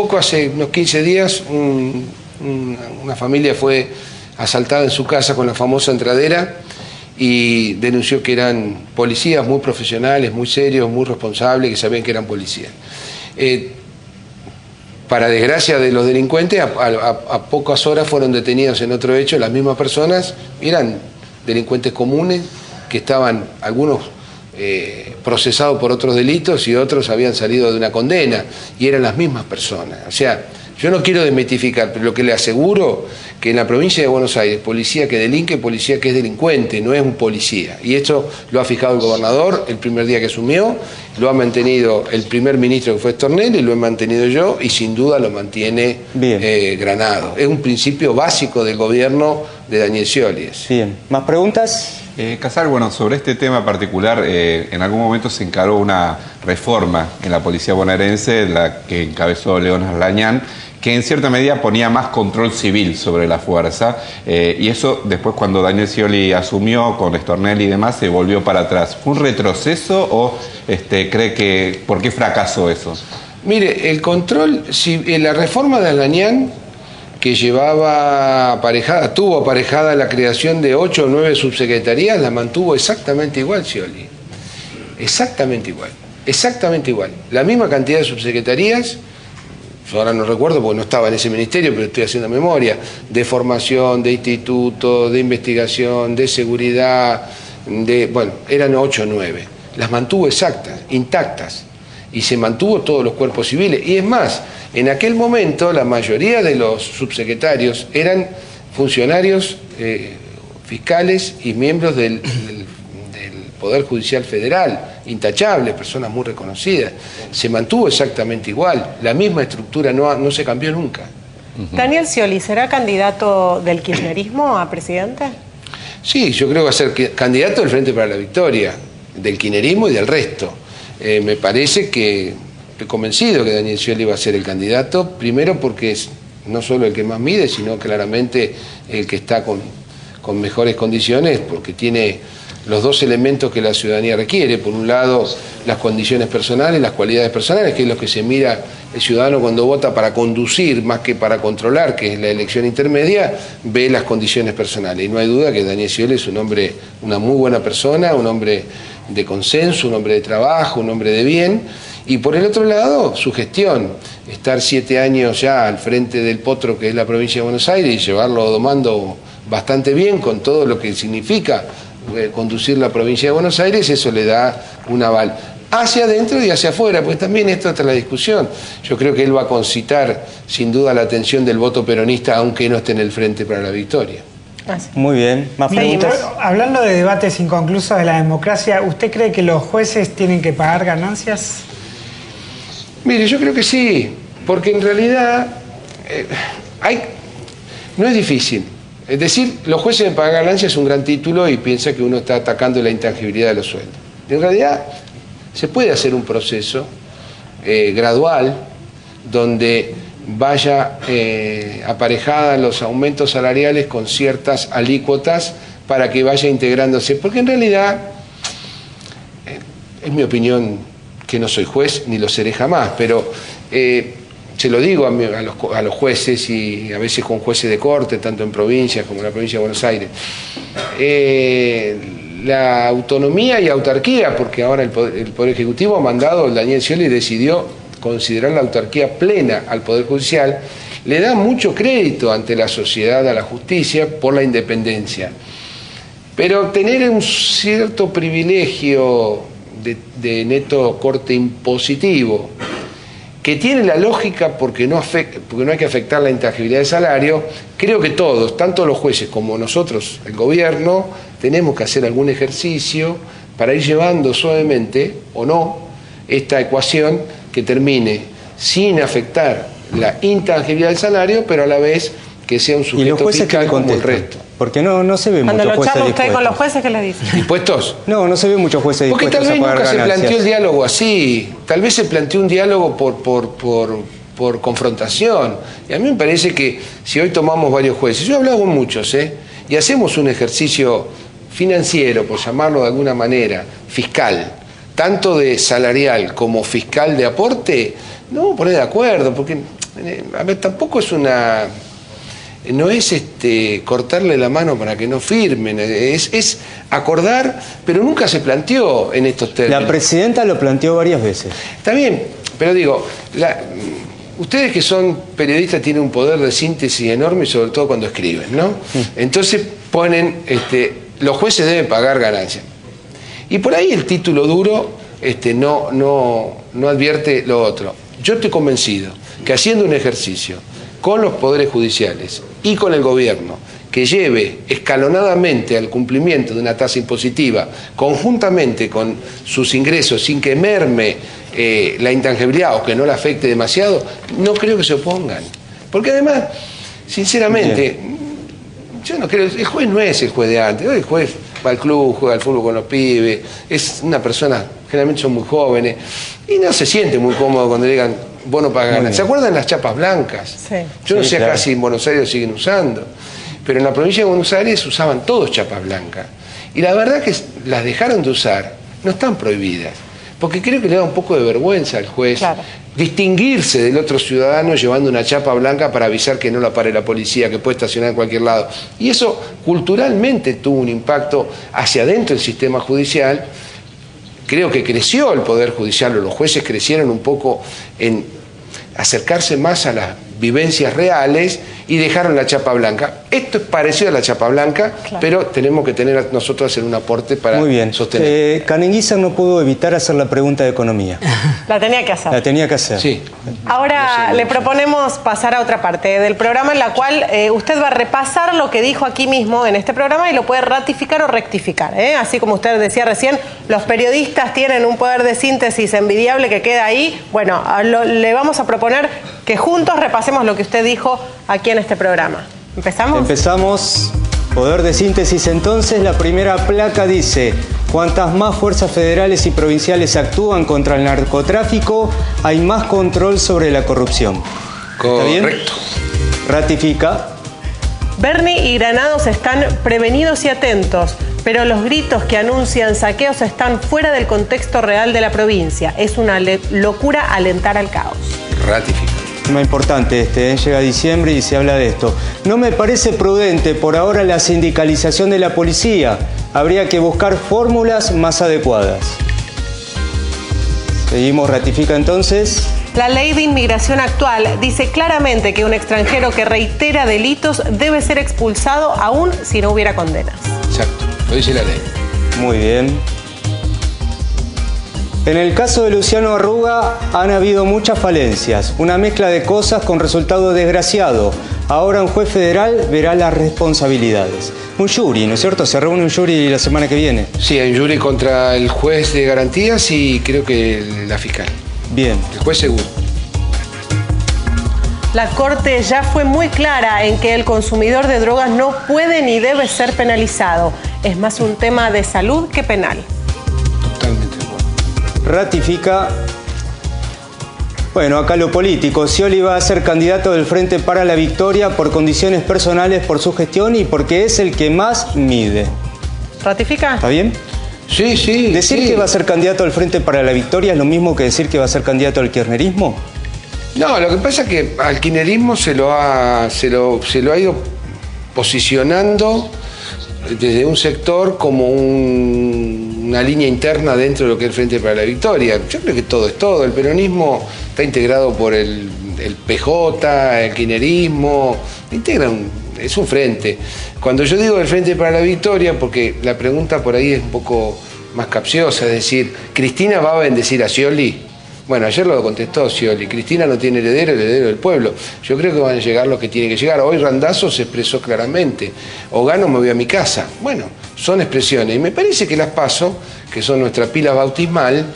unos 15 días, una familia fue asaltada en su casa con la famosa entradera y denunció que eran policías muy profesionales, muy serios, muy responsables, que sabían que eran policías. Para desgracia de los delincuentes, a pocas horas fueron detenidos en otro hecho las mismas personas. Eran delincuentes comunes que estaban, algunos procesados por otros delitos y otros habían salido de una condena, y eran las mismas personas. O sea, yo no quiero desmitificar, pero lo que le aseguro que en la provincia de Buenos Aires, policía que delinque, policía que es delincuente, no es un policía. Y esto lo ha fijado el gobernador el primer día que asumió, lo ha mantenido el primer ministro que fue Stornelli, lo he mantenido yo y sin duda lo mantiene Granado. Es un principio básico del gobierno de Daniel Scioli.
Bien, ¿más preguntas?
Casal, bueno, sobre este tema particular, en algún momento se encaró una reforma en la policía bonaerense, la que encabezó León Arlañán, que en cierta medida ponía más control civil sobre la fuerza, y eso después cuando Daniel Scioli asumió con Stornelli y demás se volvió para atrás. ¿Fue un retroceso o cree que por qué fracasó eso?
Mire, el control, la reforma de Arlañán, que tuvo aparejada la creación de 8 o 9 subsecretarías, la mantuvo exactamente igual Scioli. Exactamente igual. La misma cantidad de subsecretarías. Ahora no recuerdo porque no estaba en ese ministerio, pero estoy haciendo memoria, de formación, de instituto, de investigación, de seguridad, eran 8 o 9. Las mantuvo exactas, intactas, y se mantuvo todos los cuerpos civiles. Y es más, en aquel momento la mayoría de los subsecretarios eran funcionarios fiscales y miembros del Poder Judicial Federal, intachables, personas muy reconocidas. Se mantuvo exactamente igual, la misma estructura no se cambió nunca.
¿Daniel Scioli será candidato del kirchnerismo a presidente?
Sí, yo creo que va a ser candidato del Frente para la Victoria, del kirchnerismo y del resto. Me parece que estoy convencido que Daniel Scioli va a ser el candidato, primero porque es no solo el que más mide, sino claramente el que está con mejores condiciones, porque tiene los dos elementos que la ciudadanía requiere. Por un lado, las condiciones personales, las cualidades personales, que es lo que se mira el ciudadano cuando vota para conducir más que para controlar, que es la elección intermedia, ve las condiciones personales. Y no hay duda que Daniel Scioli es un hombre, una muy buena persona, un hombre de consenso, un hombre de trabajo, un hombre de bien. Y por el otro lado, su gestión, estar 7 años ya al frente del potro que es la provincia de Buenos Aires y llevarlo domando bastante bien con todo lo que significa conducir la provincia de Buenos Aires, eso le da un aval hacia adentro y hacia afuera, pues también esto está la discusión. Yo creo que él va a concitar sin duda la atención del voto peronista, aunque no esté en el frente para la victoria.
Muy bien, más preguntas.
Hablando de debates inconclusos de la democracia, ¿usted cree que los jueces tienen que pagar ganancias?
Mire, yo creo que sí, porque en realidad no es difícil. Es decir, los jueces de pagar ganancias es un gran título y piensa que uno está atacando la intangibilidad de los sueldos. En realidad se puede hacer un proceso gradual donde vaya aparejada los aumentos salariales con ciertas alícuotas para que vaya integrándose, porque en realidad, es mi opinión, que no soy juez ni lo seré jamás, pero se lo digo a los jueces y a veces con jueces de corte, tanto en provincias como en la provincia de Buenos Aires, la autonomía y autarquía, porque ahora el Poder Ejecutivo ha mandado, Daniel Scioli decidió considerar la autarquía plena al Poder Judicial, le da mucho crédito ante la sociedad a la justicia por la independencia. Pero tener un cierto privilegio de neto corte impositivo, que tiene la lógica porque no hay que afectar la intangibilidad del salario, creo que todos, tanto los jueces como nosotros, el gobierno, tenemos que hacer algún ejercicio para ir llevando suavemente, o no, esta ecuación que termine sin afectar la intangibilidad del salario, pero a la vez que sea un sujeto fiscal como el resto.
Porque no se ve muchos jueces dispuestos. Cuando lo charla
usted con los jueces, ¿qué les dice?
¿Dispuestos?
No se ve muchos jueces dispuestos a pagar ganancias.
Porque tal vez nunca se planteó el diálogo así. Tal vez se planteó un diálogo por confrontación. Y a mí me parece que si hoy tomamos varios jueces, yo he hablado con muchos, y hacemos un ejercicio financiero, por llamarlo de alguna manera, fiscal, tanto de salarial como fiscal de aporte, no vamos a poner de acuerdo, porque, a ver, tampoco es una... No es cortarle la mano para que no firmen, es acordar, pero nunca se planteó en estos términos.
La presidenta lo planteó varias veces.
Está bien, pero digo, ustedes que son periodistas tienen un poder de síntesis enorme, sobre todo cuando escriben, ¿no? Entonces ponen, los jueces deben pagar ganancias. Y por ahí el título duro no advierte lo otro. Yo estoy convencido que haciendo un ejercicio con los poderes judiciales y con el gobierno que lleve escalonadamente al cumplimiento de una tasa impositiva conjuntamente con sus ingresos sin que merme la intangibilidad o que no la afecte demasiado, no creo que se opongan. Porque además, sinceramente, yo no creo, el juez no es el juez de antes. Hoy el juez va al club, juega al fútbol con los pibes, es una persona, generalmente son muy jóvenes, y no se siente muy cómodo cuando le digan bono para ganar. ¿Se acuerdan las chapas blancas?
Sí.
Yo no sé
claro.
acá si en Buenos Aires siguen usando, pero en la provincia de Buenos Aires usaban todos chapas blancas. Y la verdad que las dejaron de usar, no están prohibidas, porque creo que le da un poco de vergüenza al juez distinguirse del otro ciudadano llevando una chapa blanca para avisar que no la pare la policía, que puede estacionar en cualquier lado. Y eso culturalmente tuvo un impacto hacia adentro del sistema judicial. Creo que creció el Poder Judicial, o los jueces crecieron un poco en acercarse más a las vivencias reales y dejaron la chapa blanca. Esto es parecido a la chapa blanca, pero tenemos que tener nosotros hacer un aporte para sostener.
Canenguízar no pudo evitar hacer la pregunta de economía.
La tenía que hacer.
La tenía que hacer.
Sí.
Ahora le proponemos pasar a otra parte del programa en la cual usted va a repasar lo que dijo aquí mismo en este programa y lo puede ratificar o rectificar. Así como usted decía recién, los periodistas tienen un poder de síntesis envidiable que queda ahí. Bueno, le vamos a proponer que juntos repasemos lo que usted dijo aquí en este programa. ¿Empezamos?
Empezamos. Poder de síntesis entonces. La primera placa dice: cuantas más fuerzas federales y provinciales actúan contra el narcotráfico, hay más control sobre la corrupción. ¿Está bien?
Correcto.
Ratifica.
Bernie y Granados están prevenidos y atentos, pero los gritos que anuncian saqueos están fuera del contexto real de la provincia. Es una locura alentar al caos.
Ratificar.
Tema importante llega diciembre y se habla de esto. No me parece prudente por ahora la sindicalización de la policía. Habría que buscar fórmulas más adecuadas. Seguimos, ratifica entonces.
La ley de inmigración actual dice claramente que un extranjero que reitera delitos debe ser expulsado aún si no hubiera condenas.
Exacto, lo dice la ley.
Muy bien. En el caso de Luciano Arruga han habido muchas falencias, una mezcla de cosas con resultado desgraciado. Ahora un juez federal verá las responsabilidades. Un jury, ¿no es cierto? Se reúne un jury la semana que viene.
Sí, hay un jury contra el juez de garantías y creo que la fiscal.
Bien.
El juez seguro.
La Corte ya fue muy clara en que el consumidor de drogas no puede ni debe ser penalizado. Es más un tema de salud que penal.
Totalmente de acuerdo.
Ratifica. Bueno, acá lo político. Scioli va a ser candidato del Frente para la Victoria por condiciones personales, por su gestión y porque es el que más mide.
¿Ratifica?
¿Está bien?
Sí, sí.
¿Decir
sí.
que va a ser candidato del Frente para la Victoria es lo mismo que decir que va a ser candidato al kirchnerismo?
No, lo que pasa es que al kirchnerismo se lo ha ido posicionando desde un sector como una línea interna dentro de lo que es el Frente para la Victoria. Yo creo que todo es todo. El peronismo está integrado por el PJ, el kirchnerismo, es un frente. Cuando yo digo el Frente para la Victoria, porque la pregunta por ahí es un poco más capciosa, es decir, ¿Cristina va a bendecir a Scioli? Bueno, ayer lo contestó Scioli, Cristina no tiene heredero, el heredero del pueblo. Yo creo que van a llegar los que tienen que llegar. Hoy Randazzo se expresó claramente, o gano me voy a mi casa. Bueno, son expresiones. Y me parece que las PASO, que son nuestra pila bautismal,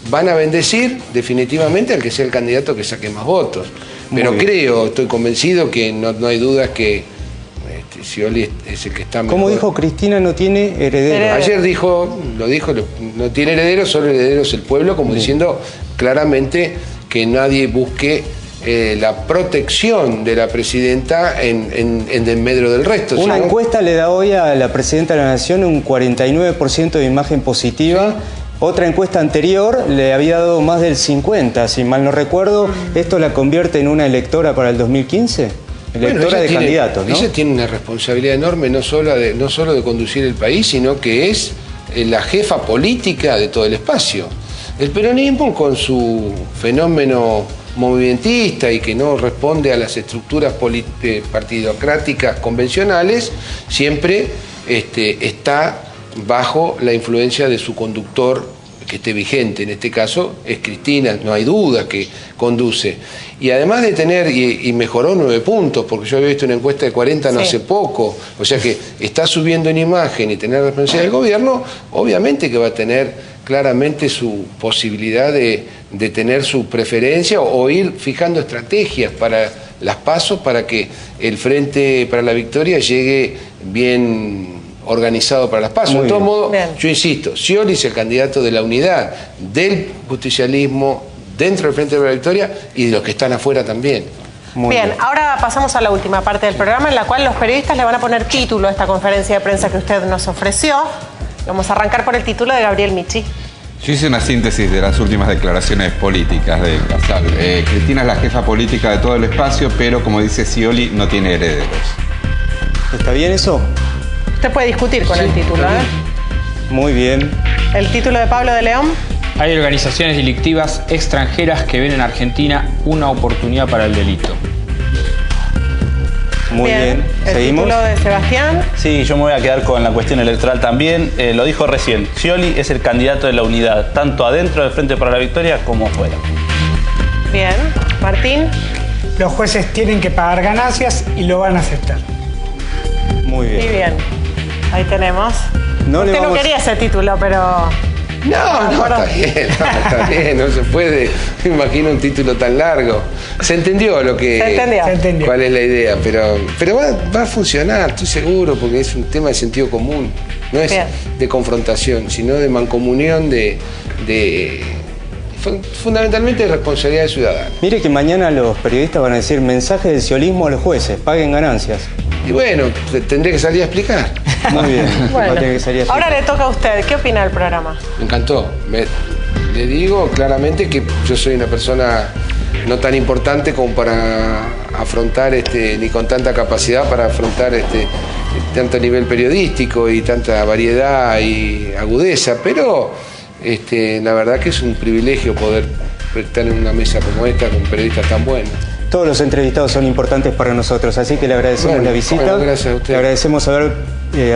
van a bendecir definitivamente al que sea el candidato que saque más votos. Pero estoy convencido que no hay dudas que Scioli es el que está mejor.
¿Cómo dijo Cristina no tiene heredero?
Ayer lo dijo, no tiene heredero, solo el heredero es el pueblo, como diciendo claramente que nadie busque la protección de la presidenta en desmedro del resto.
Una encuesta le da hoy a la presidenta de la Nación un 49% de imagen positiva. Otra encuesta anterior le había dado más del 50%, si mal no recuerdo. ¿Esto la convierte en una electora para el 2015? Electora de candidatos, ¿no?
Ella tiene una responsabilidad enorme, no solo de conducir el país, sino que es la jefa política de todo el espacio. El peronismo, con su fenómeno movimentista y que no responde a las estructuras partidocráticas convencionales, siempre está bajo la influencia de su conductor que esté vigente. En este caso es Cristina, no hay duda que conduce. Y además de tener, y mejoró 9 puntos, porque yo había visto una encuesta de 40 no hace poco, o sea que está subiendo en imagen y tener responsabilidad del gobierno, obviamente que va a tener claramente su posibilidad de tener su preferencia o ir fijando estrategias para las PASO para que el Frente para la Victoria llegue bien organizado para las PASO. De todo modo, yo insisto, Scioli es el candidato de la unidad, del justicialismo, dentro del Frente para la Victoria y de los que están afuera también.
Bien, ahora pasamos a la última parte del programa en la cual los periodistas le van a poner título a esta conferencia de prensa que usted nos ofreció. Vamos a arrancar por el título de Gabriel Michi.
Yo hice una síntesis de las últimas declaraciones políticas de Casal. Cristina es la jefa política de todo el espacio, pero como dice Scioli, no tiene herederos.
¿Está bien eso?
Usted puede discutir con el título, ¿eh?
Muy bien.
¿El título de Pablo de León?
Hay organizaciones delictivas extranjeras que ven en Argentina una oportunidad para el delito.
Muy bien.
¿El
¿Seguimos?
título de Sebastián?
Sí, yo me voy a quedar con la cuestión electoral también. Lo dijo recién, Scioli es el candidato de la unidad, tanto adentro del Frente para la Victoria como afuera.
Bien. Martín.
Los jueces tienen que pagar ganancias y lo van a aceptar.
Muy bien.
Muy bien. Ahí tenemos.
No
Usted no quería ese título, pero...
No, está bien, no se puede. Me imagino un título tan largo. Se entendió lo que.
Se entendió.
Cuál es la idea, pero va a funcionar, estoy seguro, porque es un tema de sentido común. No es de confrontación, sino de mancomunión, fundamentalmente de responsabilidad ciudadana.
Mire que mañana los periodistas van a decir mensaje del sciolismo a los jueces, paguen ganancias.
Y bueno, tendré que salir a explicar.
Muy bien.
Bueno,
Va a tener que salir a explicar.
ahora le toca a usted. ¿Qué opina del programa?
Me encantó. Le digo claramente que yo soy una persona no tan importante como para afrontar, ni con tanta capacidad para afrontar tanto nivel periodístico y tanta variedad y agudeza, pero la verdad que es un privilegio poder estar en una mesa como esta con periodistas tan buenos.
Todos los entrevistados son importantes para nosotros, así que le agradecemos la visita.
Bueno, gracias a usted.
Le agradecemos haber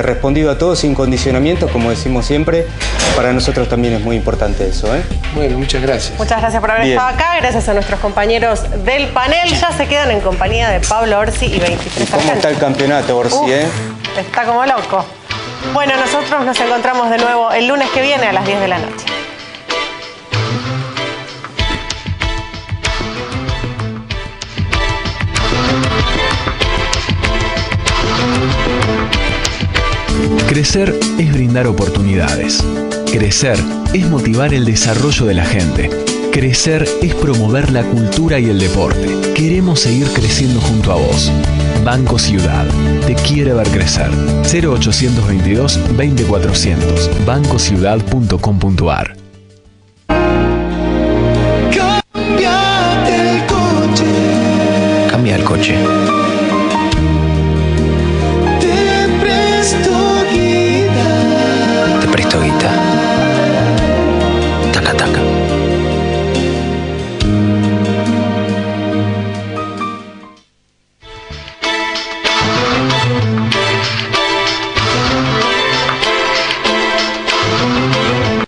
respondido a todos sin condicionamientos, como decimos siempre. Para nosotros también es muy importante eso, ¿eh?
Bueno, muchas gracias.
Muchas gracias por haber estado acá. Gracias a nuestros compañeros del panel. Ya se quedan en compañía de Pablo Orsi y 23
¿Cómo está el campeonato, Orsi,
Está como loco. Bueno, nosotros nos encontramos de nuevo el lunes que viene a las 10 de la noche.
Crecer es brindar oportunidades. Crecer es motivar el desarrollo de la gente. Crecer es promover la cultura y el deporte. Queremos seguir creciendo junto a vos. Banco Ciudad te quiere ver crecer. 0822 20400 bancociudad.com.ar